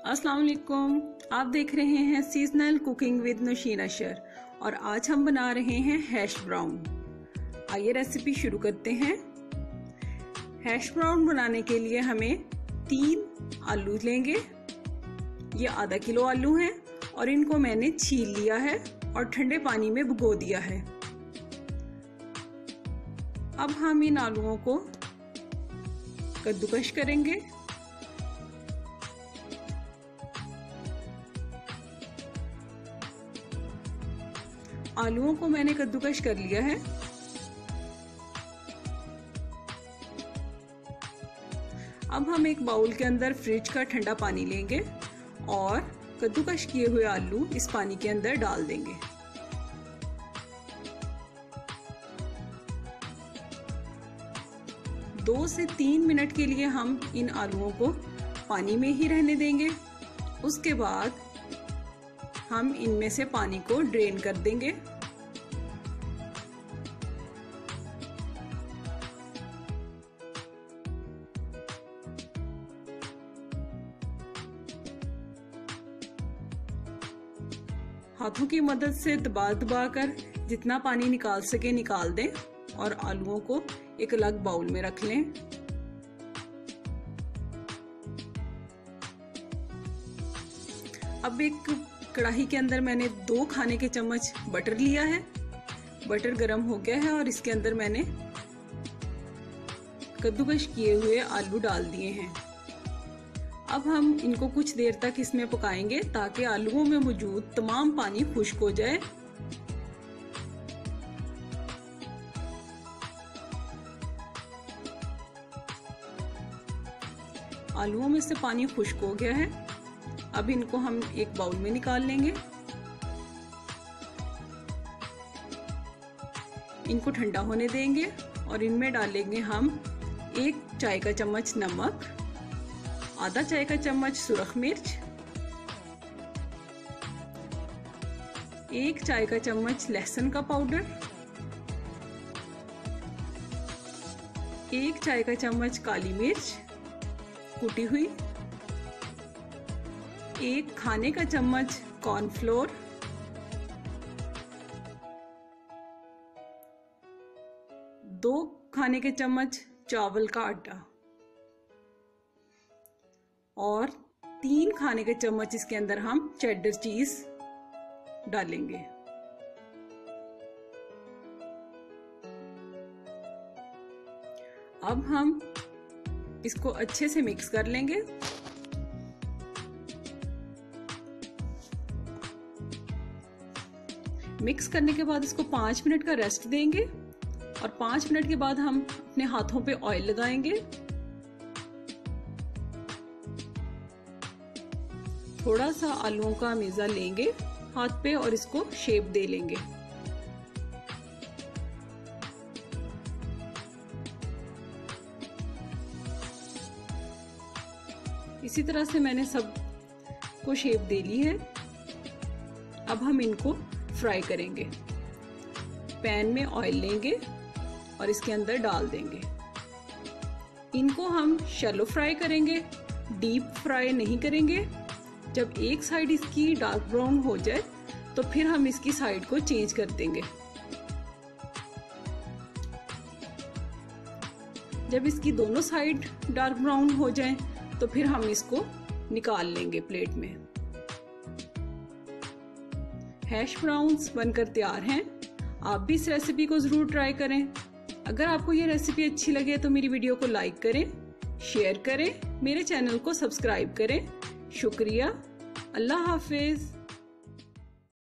अस्सलाम वालेकुम। आप देख रहे हैं सीजनल कुकिंग विद नौशीन अशर और आज हम बना रहे हैं हैश ब्राउन। आइए रेसिपी शुरू करते हैं। हैश ब्राउन बनाने के लिए हमें 3 आलू लेंगे। ये आधा किलो आलू हैं और इनको मैंने छील लिया है और ठंडे पानी में भिगो दिया है। अब हम इन आलूओं को कद्दूकश करेंगे। आलूओं को मैंने कद्दूकश कर लिया है। अब हम एक बाउल के अंदर फ्रिज का ठंडा पानी लेंगे और कद्दूकश किए हुए आलू इस पानी के अंदर डाल देंगे। दो से 3 मिनट के लिए हम इन आलूओं को पानी में ही रहने देंगे। उसके बाद हम इनमें से पानी को ड्रेन कर देंगे। हाथों की मदद से दबा दबा कर जितना पानी निकाल सके निकाल दें और आलूओं को एक अलग बाउल में रख लें। अब एक कढ़ाई के अंदर मैंने 2 खाने के चम्मच बटर लिया है। बटर गरम हो गया है और इसके अंदर मैंने कद्दूकश किए हुए आलू डाल दिए हैं। अब हम इनको कुछ देर तक इसमें पकाएंगे ताकि आलूओं में मौजूद तमाम पानी खुश्क हो जाए। आलूओं में से पानी खुश्क हो गया है। अब इनको हम एक बाउल में निकाल लेंगे। इनको ठंडा होने देंगे और इनमें डालेंगे हम 1 चाय का चम्मच नमक, आधा चाय का चम्मच सुरख मिर्च, 1 चाय का चम्मच लहसुन का पाउडर, 1 चाय का चम्मच काली मिर्च कुटी हुई, 1 खाने का चम्मच कॉर्नफ्लोर, 2 खाने के चम्मच चावल का आटा और 3 खाने के चम्मच इसके अंदर हम चेडर चीज डालेंगे। अब हम इसको अच्छे से मिक्स कर लेंगे। मिक्स करने के बाद इसको 5 मिनट का रेस्ट देंगे और 5 मिनट के बाद हम अपने हाथों पे ऑयल लगाएंगे। थोड़ा सा आलूओं का मेजा लेंगे हाथ पे और इसको शेप दे लेंगे। इसी तरह से मैंने सब को शेप दे ली है। अब हम इनको फ्राई करेंगे। पैन में ऑयल लेंगे और इसके अंदर डाल देंगे। इनको हम शैलो फ्राई करेंगे, डीप फ्राई नहीं करेंगे। जब एक साइड इसकी डार्क ब्राउन हो जाए तो फिर हम इसकी साइड को चेंज कर देंगे। जब इसकी दोनों साइड डार्क ब्राउन हो जाए तो फिर हम इसको निकाल लेंगे प्लेट में। हैश ब्राउन्स बनकर तैयार हैं। आप भी इस रेसिपी को जरूर ट्राई करें। अगर आपको ये रेसिपी अच्छी लगे तो मेरी वीडियो को लाइक करें, शेयर करें, मेरे चैनल को सब्सक्राइब करें। शुक्रिया। अल्लाह हाफिज।